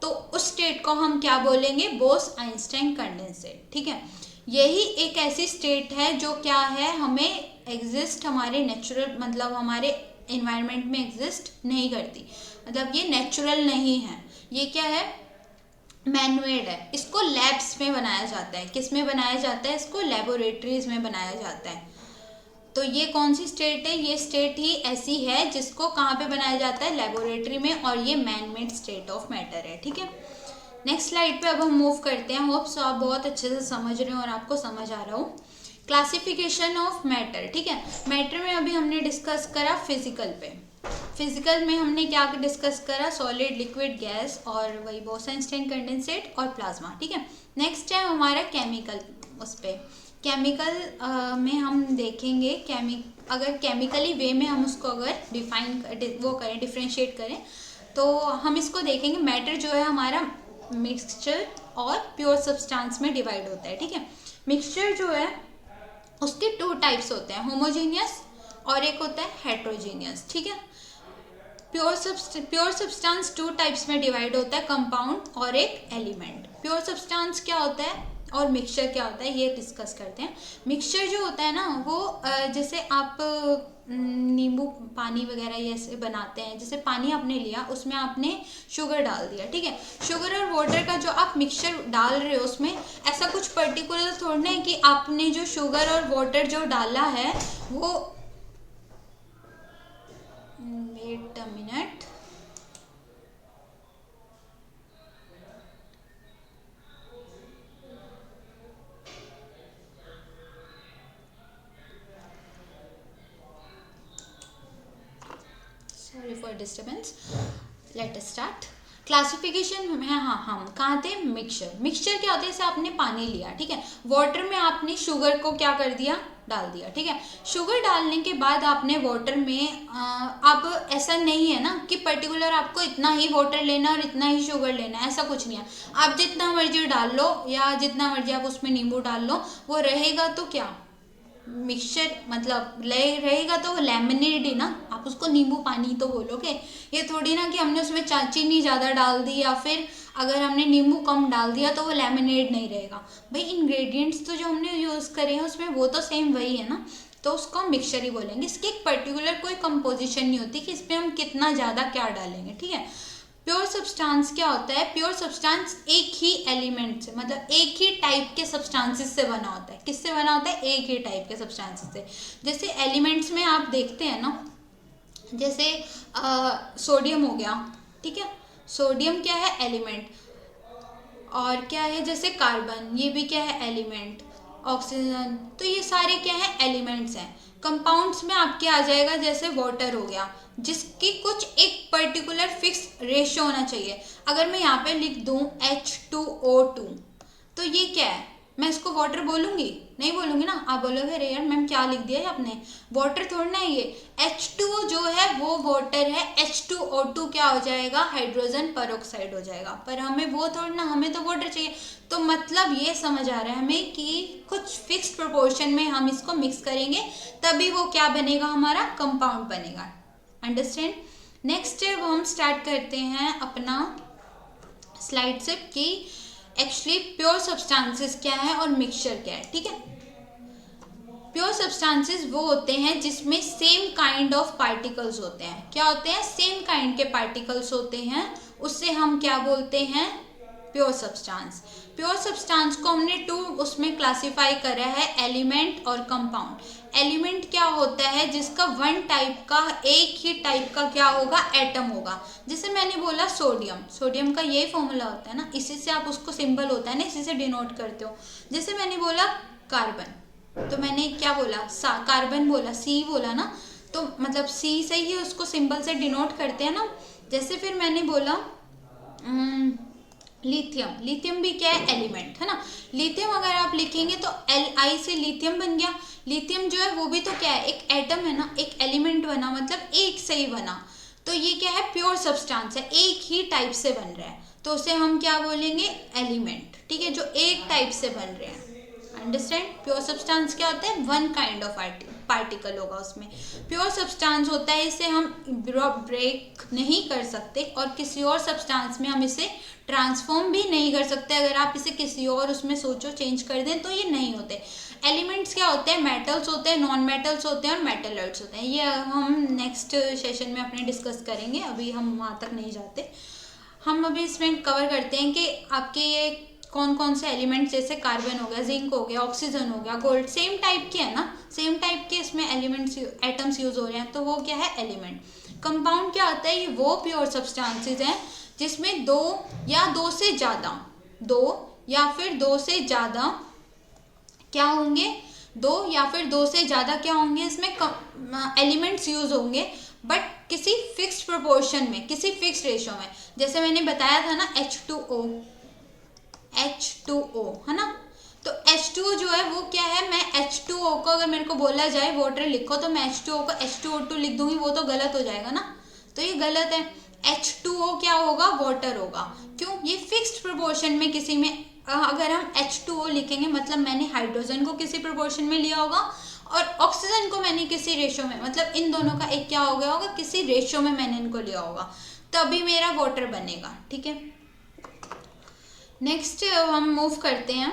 तो उस स्टेट को हम क्या बोलेंगे, बोस आइंस्टाइन कंडेंसेट, ठीक है। यही एक ऐसी स्टेट है जो क्या है, हमें एग्जिस्ट हमारे नेचुरल मतलब हमारे इन्वायरमेंट में एग्जिस्ट नहीं करती, मतलब ये नेचुरल नहीं है, ये क्या है, मैनमेड है। इसको लैब्स में बनाया जाता है, किस में बनाया जाता है, इसको लेबोरेटरीज में बनाया जाता है। तो ये कौन सी स्टेट है, ये स्टेट ही ऐसी है जिसको कहाँ पे बनाया जाता है, लेबोरेटरी में, और ये मैनमेड स्टेट ऑफ मैटर है, ठीक है। नेक्स्ट स्लाइड पे अब हम मूव करते हैं। होप सो आप बहुत अच्छे से समझ रहे हो और आपको समझ आ रहा हो। क्लासिफिकेशन ऑफ मैटर, ठीक है। मैटर में अभी हमने डिस्कस करा फिजिकल पे, फिजिकल में हमने क्या डिस्कस करा, सॉलिड, लिक्विड, गैस, और वही बोस-आइंस्टाइन कंडेंसेट और प्लाज्मा, ठीक है। नेक्स्ट है हमारा केमिकल, उस पर केमिकल में हम देखेंगे अगर केमिकली वे में हम उसको अगर डिफ्रेंशिएट करें तो हम इसको देखेंगे। मैटर जो है हमारा मिक्सचर और प्योर सब्सटेंस में डिवाइड होता है, ठीक है। मिक्सचर जो है उसके 2 टाइप्स होते हैं, होमोजीनियस और एक होता है हेट्रोजीनियस, ठीक है। प्योर सब्सटेंस 2 टाइप्स में डिवाइड होता है, कंपाउंड और एक एलिमेंट। प्योर सब्सटेंस क्या होता है और मिक्सचर क्या होता है, ये डिस्कस करते हैं। मिक्सचर जो होता है ना, वो जैसे आप नींबू पानी वगैरह ये ऐसे बनाते हैं, जैसे पानी आपने लिया, उसमें आपने शुगर डाल दिया, ठीक है। शुगर और वाटर का जो आप मिक्सचर डाल रहे हो, उसमें ऐसा कुछ पर्टिकुलर थोड़ा है कि आपने जो शुगर और वाटर जो डाला है वो, wait a minute, sorry for disturbance, let us start. Classification में हाँ हम कहाँ थे, मिक्सचर क्या होता है, जैसे आपने पानी लिया, ठीक है, वाटर में आपने शुगर को क्या कर दिया, डाल दिया, ठीक है। शुगर डालने के बाद आपने वाटर में अब ऐसा नहीं है ना कि पर्टिकुलर आपको इतना ही वाटर लेना और इतना ही शुगर लेना, ऐसा कुछ नहीं है। आप जितना मर्जी डाल लो या जितना मर्जी आप उसमें नींबू डाल लो, वो रहेगा तो क्या, मिक्सचर मतलब रहेगा तो लेमनेड ही ना, आप उसको नींबू पानी तो बोलोगे। ये थोड़ी ना कि हमने उसमें चीनी ज़्यादा डाल दी या फिर अगर हमने नींबू कम डाल दिया तो वो लेमनेड नहीं रहेगा। भाई इंग्रेडिएंट्स तो जो हमने यूज़ करे हैं उसमें वो तो सेम वही है ना, तो उसको हम मिक्सचर ही बोलेंगे। इसकी एक पर्टिकुलर कोई कंपोजिशन नहीं होती कि इसमें हम कितना ज़्यादा क्या डालेंगे, ठीक है। प्योर सब्सटेंस क्या होता है, प्योर सब्सटेंस एक ही एलिमेंट से, मतलब एक ही टाइप के सब्सटेंसेस से बना होता है। किससे बना होता है, एक ही टाइप के सब्सटेंसेस से। जैसे एलिमेंट्स में आप देखते हैं ना, जैसे सोडियम हो गया, ठीक है, सोडियम क्या है, एलिमेंट। और क्या है, जैसे कार्बन, ये भी क्या है, एलिमेंट। ऑक्सीजन, तो ये सारे क्या है, एलिमेंट्स हैं। कंपाउंड्स में आपके आ जाएगा जैसे वाटर हो गया, जिसकी कुछ एक पर्टिकुलर फिक्स रेशियो होना चाहिए। अगर मैं यहाँ पे लिख दूँ H2O2, तो ये क्या है, मैं इसको वाटर बोलूँगी, नहीं बोलूँगी ना। आप बोलोगे अरे यार मैम क्या लिख दिया है आपने, वाटर थोड़ा ना है ये। H2O जो है वो वाटर है, H2O2 क्या हो जाएगा, हाइड्रोजन परऑक्साइड हो जाएगा। पर हमें वो थोड़ा ना, हमें तो वाटर चाहिए। तो मतलब ये समझ आ रहा है हमें कि कुछ फिक्स प्रोपोर्शन में हम इसको मिक्स करेंगे, तभी वो क्या बनेगा, हमारा कंपाउंड बनेगा। अंडरस्टैंड। नेक्स्ट है वो हम स्टार्ट करते हैं अपना स्लाइड से कि एक्चुअली प्योर सब्सटेंसेस क्या है और मिक्सचर क्या है, ठीक है। प्योर सब्सटेंसेस वो होते हैं जिसमें सेम काइंड ऑफ पार्टिकल्स होते हैं। क्या होते हैं, सेम काइंड के पार्टिकल्स होते हैं, उससे हम क्या बोलते हैं, प्योर सब्सटेंस। प्योर सब्सटेंस को हमने 2 उसमें क्लासिफाई करा है, एलिमेंट और कंपाउंड। एलिमेंट क्या होता है, जिसका वन टाइप का, एक ही टाइप का क्या होगा, एटम होगा। जैसे मैंने बोला सोडियम, सोडियम का यही फॉर्मूला होता है ना, इसी से आप उसको सिंबल होता है ना, इसी से डिनोट करते हो। जैसे मैंने बोला कार्बन, तो मैंने क्या बोला, कार्बन बोला, सी बोला ना, तो मतलब सी से ही उसको सिंबल से डिनोट करते हैं ना। जैसे फिर मैंने बोला लिथियम, लिथियम भी क्या है, एलिमेंट है ना। लिथियम अगर आप लिखेंगे तो Li से लिथियम बन गया। लिथियम जो है वो भी तो क्या है, एक एटम है ना, एक एलिमेंट बना, मतलब एक से ही बना। तो ये क्या है, प्योर सब्सटेंस है, एक ही टाइप से बन रहा है, तो उसे हम क्या बोलेंगे, एलिमेंट, ठीक है, जो एक टाइप से बन रहे हैं। अंडरस्टैंड। प्योर सब्सटेंस क्या होता है, वन काइंड ऑफ पार्टिकल होगा उसमें। प्योर सब्सटेंस होता है, इसे हम ब्रेक नहीं कर सकते और किसी और सब्सटेंस में हम इसे ट्रांसफॉर्म भी नहीं कर सकते। अगर आप इसे किसी और उसमें सोचो चेंज कर दें तो ये नहीं होते। एलिमेंट्स क्या होते हैं, मेटल्स होते हैं, नॉन मेटल्स होते हैं और मेटलॉइड्स होते हैं। ये हम नेक्स्ट सेशन में अपने डिस्कस करेंगे, अभी हम वहाँ तक नहीं जाते। हम अभी इसमें कवर करते हैं कि आपके ये कौन कौन से एलिमेंट्स, जैसे कार्बन हो गया, जिंक हो गया, ऑक्सीजन हो गया, गोल्ड, सेम टाइप के है ना, सेम टाइप के इसमें एलिमेंट्स एटम्स यूज हो रहे हैं, तो वो क्या है, एलिमेंट। कंपाउंड क्या होता है, ये वो प्योर सब्सटेंसेस हैं जिसमें दो या दो से ज़्यादा क्या होंगे, दो या फिर दो से ज़्यादा क्या होंगे, इसमें एलिमेंट्स यूज होंगे, बट किसी फिक्स्ड प्रोपोर्शन में, किसी फिक्स्ड रेशियो में। जैसे मैंने बताया था ना H2O है ना, तो H2O जो है वो क्या है, मैं H2O को अगर मेरे को बोला जाए वाटर लिखो तो मैं H2O को H2O2 लिख दूंगी, वो तो गलत हो जाएगा ना, तो ये गलत है। H2O क्या होगा, वाटर होगा। क्यों, ये फिक्स्ड प्रोपोर्शन में किसी में, अगर हम H2O लिखेंगे मतलब मैंने हाइड्रोजन को किसी प्रोपोर्शन में लिया होगा और ऑक्सीजन को मैंने किसी रेशियो में, मतलब इन दोनों का एक क्या हो गया होगा, किसी रेशियो में मैंने इनको लिया होगा, तभी मेरा वाटर बनेगा। ठीक है, नेक्स्ट हम मूव करते हैं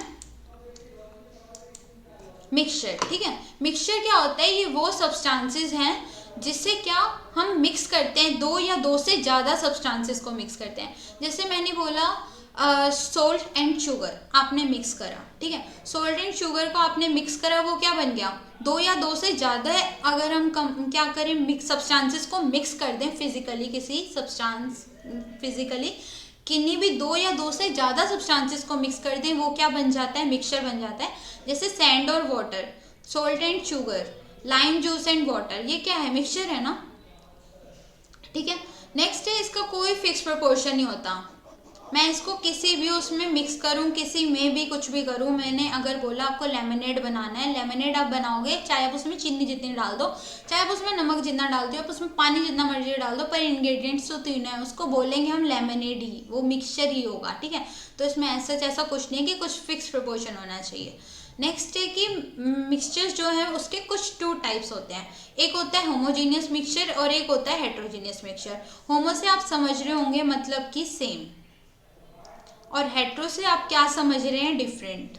मिक्सचर। ठीक है, मिक्सचर क्या होता है, ये वो सब्सटेंसेस हैं जिससे क्या हम मिक्स करते हैं, दो या दो से ज़्यादा सब्सटेंसेस को मिक्स करते हैं। जैसे मैंने बोला सोल्ट एंड शुगर आपने मिक्स करा, ठीक है, सोल्ट एंड शुगर को आपने मिक्स करा, वो क्या बन गया, दो या दो से ज़्यादा है। अगर हम क्या करें, मिक्स सब्सटेंसेस को मिक्स कर दें फिजिकली, किसी सब्सटेंस फिजिकली किन्हीं भी दो या दो से ज़्यादा सब्सटेंसेस को मिक्स कर दें, वो क्या बन जाता है, मिक्सचर बन जाता है। जैसे सैंड और water, salt and sugar, lime juice and water, ये क्या है, मिक्सचर है ना। ठीक है, नेक्स्ट है, इसका कोई फिक्स प्रोपोर्शन नहीं होता। मैं इसको किसी भी उसमें मिक्स करूं, किसी में भी कुछ भी करूं। मैंने अगर बोला आपको लेमनेड बनाना है, लेमनेड आप बनाओगे, चाहे आप उसमें चीनी जितनी डाल दो, चाहे आप उसमें नमक जितना डाल दो, आप उसमें पानी जितना मर्जी डाल दो, पर इंग्रेडिएंट्स तो तीन है, उसको बोलेंगे हम लेमनेड ही, वो मिक्सचर ही होगा। ठीक है, तो इसमें ऐसा कुछ नहीं है कि कुछ फिक्स प्रोपोर्शन होना चाहिए। नेक्स्ट है कि मिक्सचर्स जो है उसके कुछ टू टाइप्स होते हैं, एक होता है होमोजीनियस मिक्सचर और एक होता है हेट्रोजीनियस मिक्सचर। होमो से आप समझ रहे होंगे मतलब कि सेम, और हेट्रो से आप क्या समझ रहे हैं, डिफरेंट।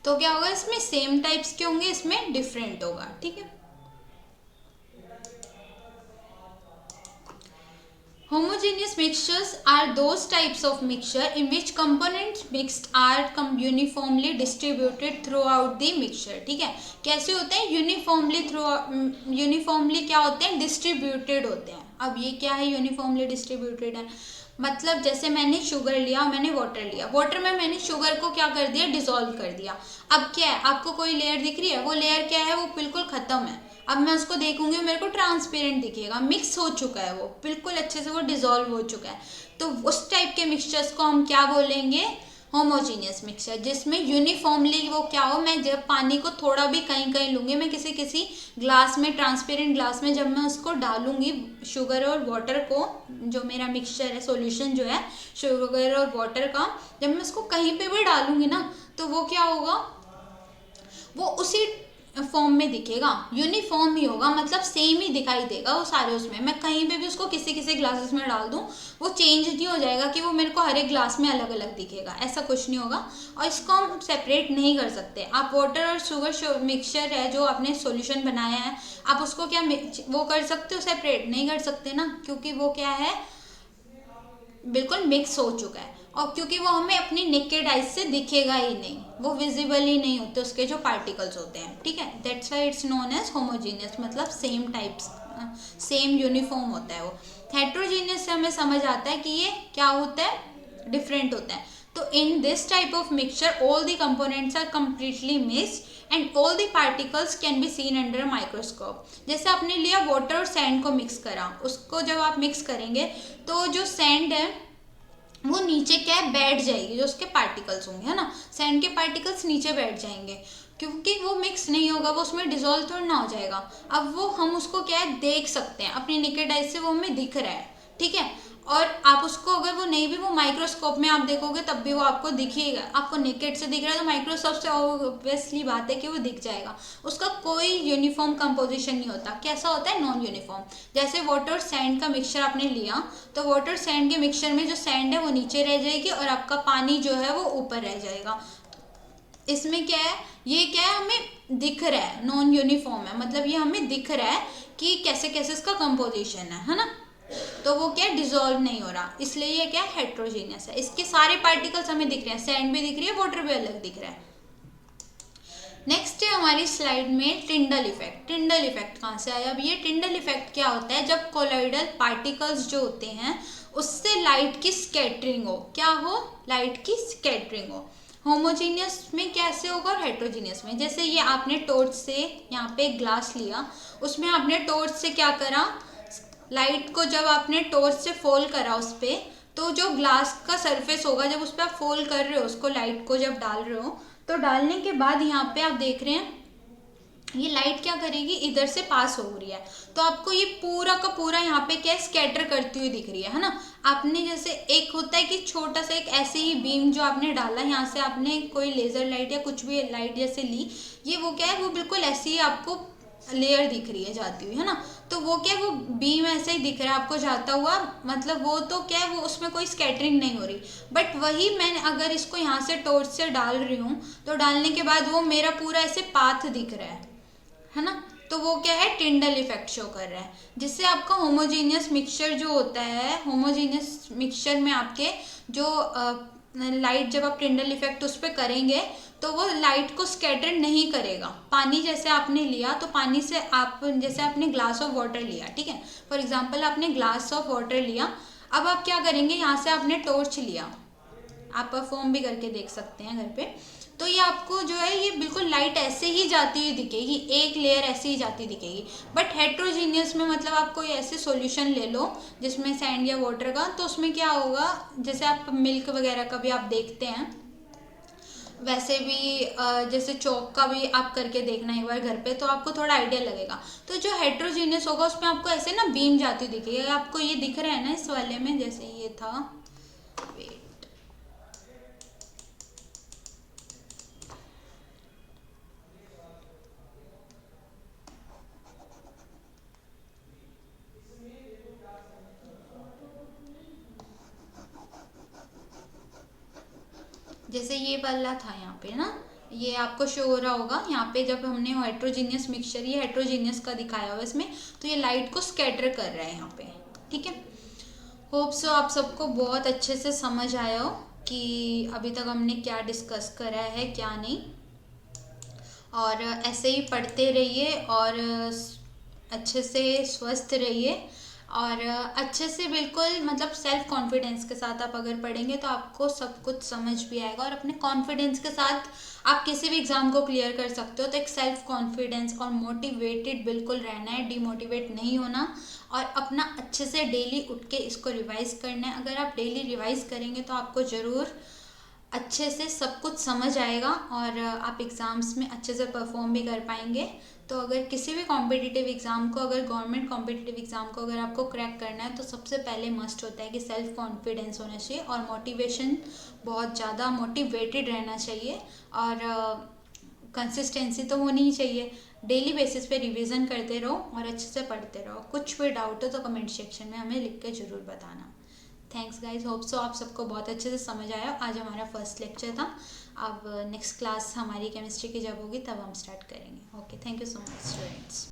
तो क्या होगा, इसमें सेम टाइप्स के होंगे, इसमें डिफरेंट होगा। ठीक है, homogeneous mixtures are those types of mixture in which components mixed are uniformly distributed throughout the mixture। ठीक है, कैसे होते हैं, यूनिफॉर्मली क्या होते हैं, डिस्ट्रीब्यूटेड होते हैं। अब ये क्या है, यूनिफॉर्मली डिस्ट्रीब्यूटेड है, मतलब जैसे मैंने शुगर लिया, मैंने वाटर लिया, वाटर में मैंने शुगर को क्या कर दिया, डिसॉल्व कर दिया। अब क्या है, आपको कोई लेयर दिख रही है, वो लेयर क्या है, वो बिल्कुल खत्म है। अब मैं उसको देखूंगी, मेरे को ट्रांसपेरेंट दिखेगा, मिक्स हो चुका है, वो बिल्कुल अच्छे से वो डिसॉल्व हो चुका है। तो उस टाइप के मिक्सचर्स को हम क्या बोलेंगे, होमोजीनियस मिक्सचर, जिसमें यूनिफॉर्मली वो क्या हो, मैं जब पानी को थोड़ा भी कहीं कहीं लूंगी, मैं किसी ग्लास में, ट्रांसपेरेंट ग्लास में, जब मैं उसको डालूंगी शुगर और वाटर को, जो मेरा मिक्सचर है, सॉल्यूशन जो है शुगर और वाटर का, जब मैं उसको कहीं पे भी डालूंगी ना, तो वो क्या होगा, वो उसी फॉर्म में दिखेगा, यूनिफॉर्म ही होगा, मतलब सेम ही दिखाई देगा वो सारे उसमें। मैं कहीं पे भी उसको किसी ग्लासेस में डाल दूं, वो चेंज नहीं हो जाएगा कि वो मेरे को हर एक ग्लास में अलग अलग दिखेगा, ऐसा कुछ नहीं होगा। और इसको हम सेपरेट नहीं कर सकते। आप वाटर और शुगर मिक्सचर है जो आपने सॉल्यूशन बनाया है, आप उसको क्या वो कर सकते हो, सेपरेट नहीं कर सकते ना, क्योंकि वो क्या है, बिल्कुल मिक्स हो चुका है। और क्योंकि वो हमें अपनी नेकेड आइज से दिखेगा ही नहीं, वो विजिबल ही नहीं होते उसके जो पार्टिकल्स होते हैं। ठीक है, that's why it's known as homogeneous, मतलब सेम टाइप्स, सेम यूनिफॉर्म होता है वो। हेट्रोजीनियस से हमें समझ आता है कि ये क्या होता है, डिफरेंट होता है। तो in this type of mixture all the components are completely mixed and all the particles can be seen under microscope. जैसे आपने लिया वाटर और सैंड को मिक्स करा, उसको जब आप मिक्स करेंगे तो जो सैंड है वो नीचे क्या है, बैठ जाएगी, जो उसके पार्टिकल्स होंगे, है ना, सैंड के पार्टिकल्स नीचे बैठ जाएंगे, क्योंकि वो मिक्स नहीं होगा, वो उसमें डिसॉल्व थोड़ा ना हो जाएगा। अब वो हम उसको क्या है, देख सकते हैं अपनी नेकेड आइज से, वो हमें दिख रहा है। ठीक है, और आप उसको अगर वो नहीं भी वो माइक्रोस्कोप में आप देखोगे तब भी वो आपको दिखेगा। आपको नेकेट से दिख रहा है तो माइक्रोस्कोप से ऑब्वियसली बात है कि वो दिख जाएगा। उसका कोई यूनिफॉर्म कंपोजिशन नहीं होता। कैसा होता है? Non uniform. जैसे वाटर और सैंड का मिक्सचर आपने लिया तो वाटर सैंड के मिक्सचर में जो सैंड है वो नीचे रह जाएगी और आपका पानी जो है वो ऊपर रह जाएगा। इसमें क्या है, ये क्या है, हमें दिख रहा है, नॉन यूनिफॉर्म है, मतलब ये हमें दिख रहा है कि कैसे कैसे इसका कंपोजिशन है ना। तो वो क्या, डिजोल्व नहीं हो रहा, इसलिए ये क्या हेट्रोजीनियस है। इसके सारे पार्टिकल्स हमें दिख रहे हैं, सैंड भी दिख रही है, वाटर भी अलग दिख रहा है। नेक्स्ट है हमारी स्लाइड में टिंडल इफेक्ट। टिंडल इफेक्ट कहाँ से आया? अब ये टिंडल इफेक्ट क्या होता है? जब कोलॉइडल पार्टिकल्स जो होते हैं उससे लाइट की स्कैटरिंग हो। क्या हो? लाइट की स्कैटरिंग हो। होमोजीनियस में कैसे होगा और हेट्रोजीनियस में? जैसे ये आपने टॉर्च से यहाँ पे एक ग्लास लिया, उसमें आपने टॉर्च से क्या करा, लाइट को जब आपने टॉर्च से फॉल करा उस पर, तो जो ग्लास का सरफेस होगा जब उस पर आप फॉल कर रहे हो उसको, लाइट को जब डाल रहे हो, तो डालने के बाद यहाँ पे आप देख रहे हैं ये लाइट क्या करेगी, इधर से पास हो रही है, तो आपको ये पूरा का पूरा यहाँ पे क्या स्कैटर करती हुई दिख रही है ना। आपने जैसे एक होता है कि छोटा सा एक ऐसे ही बीम जो आपने डाला, यहाँ से आपने कोई लेजर लाइट या कुछ भी लाइट जैसे ली, ये वो क्या है, वो बिल्कुल ऐसी ही आपको लेयर दिख रही है जाती हुई, है ना। तो वो क्या है, वो बीम ऐसे ही दिख रहा है आपको जाता हुआ, मतलब वो तो क्या है, वो उसमें कोई स्कैटरिंग नहीं हो रही। बट वही मैंने अगर इसको यहाँ से टॉर्च से डाल रही हूँ तो डालने के बाद वो मेरा पूरा ऐसे पाथ दिख रहा है ना। तो वो क्या है, टिंडल इफेक्ट शो कर रहा है, जिससे आपका होमोजीनियस मिक्सचर जो होता है, होमोजीनियस मिक्सचर में आपके जो लाइट जब आप टिंडल इफेक्ट उस पर करेंगे तो वो लाइट को स्कैटर नहीं करेगा। पानी जैसे आपने लिया तो पानी से आप, जैसे आपने ग्लास ऑफ वाटर लिया, ठीक है, फॉर एग्जांपल आपने ग्लास ऑफ वाटर लिया, अब आप क्या करेंगे, यहाँ से आपने टॉर्च लिया, आप परफॉर्म भी करके देख सकते हैं घर पे, तो ये आपको जो है ये बिल्कुल लाइट ऐसे ही जाती हुई दिखेगी, एक लेयर ऐसे ही जाती दिखेगी। बट हेट्रोजीनियस में मतलब आप कोई ऐसे सॉल्यूशन ले लो जिसमें सैंड या वाटर का, तो उसमें क्या होगा, जैसे आप मिल्क वगैरह का भी आप देखते हैं, वैसे भी जैसे चौक का भी आप करके देखना एक बार घर पे, तो आपको थोड़ा आइडिया लगेगा। तो जो हेट्रोजीनियस होगा उसमें आपको ऐसे ना बीम जाती दिखेगी। आपको ये दिख रहा है ना इस वाले में, जैसे ये था, वेट, जैसे ये वाला था यहाँ पे ना, ये आपको शो हो रहा होगा यहाँ पे, जब हमने हेट्रोजीनियस मिक्सचर, ये हेट्रोजीनियस का दिखाया हुआ इसमें, तो ये लाइट को स्कैटर कर रहा है यहाँ पे, ठीक है। होप सो आप सबको बहुत अच्छे से समझ आया हो कि अभी तक हमने क्या डिस्कस करा है क्या नहीं। और ऐसे ही पढ़ते रहिए और अच्छे से स्वस्थ रहिए, और अच्छे से बिल्कुल मतलब सेल्फ कॉन्फिडेंस के साथ आप अगर पढ़ेंगे तो आपको सब कुछ समझ भी आएगा, और अपने कॉन्फिडेंस के साथ आप किसी भी एग्ज़ाम को क्लियर कर सकते हो। तो एक सेल्फ कॉन्फिडेंस और मोटिवेटेड बिल्कुल रहना है, डिमोटिवेट नहीं होना, और अपना अच्छे से डेली उठ के इसको रिवाइज़ करना है। अगर आप डेली रिवाइज़ करेंगे तो आपको ज़रूर अच्छे से सब कुछ समझ आएगा और आप एग्ज़ाम्स में अच्छे से परफॉर्म भी कर पाएंगे। तो अगर किसी भी कॉम्पिटिटिव एग्ज़ाम को, अगर गवर्नमेंट कॉम्पिटिटिव एग्ज़ाम को अगर आपको क्रैक करना है तो सबसे पहले मस्ट होता है कि सेल्फ कॉन्फिडेंस होना चाहिए और मोटिवेशन, बहुत ज़्यादा मोटिवेटेड रहना चाहिए, और कंसिस्टेंसी तो होनी ही चाहिए। डेली बेसिस पे रिवीजन करते रहो और अच्छे से पढ़ते रहो। कुछ भी डाउट हो तो कमेंट सेक्शन में हमें लिख के ज़रूर बताना। थैंक्स गाइज, होप सो आप सबको बहुत अच्छे से समझ आया। आज हमारा फर्स्ट लेक्चर था, अब नेक्स्ट क्लास हमारी केमिस्ट्री की जब होगी तब हम स्टार्ट करेंगे। Okay, thank you so much students.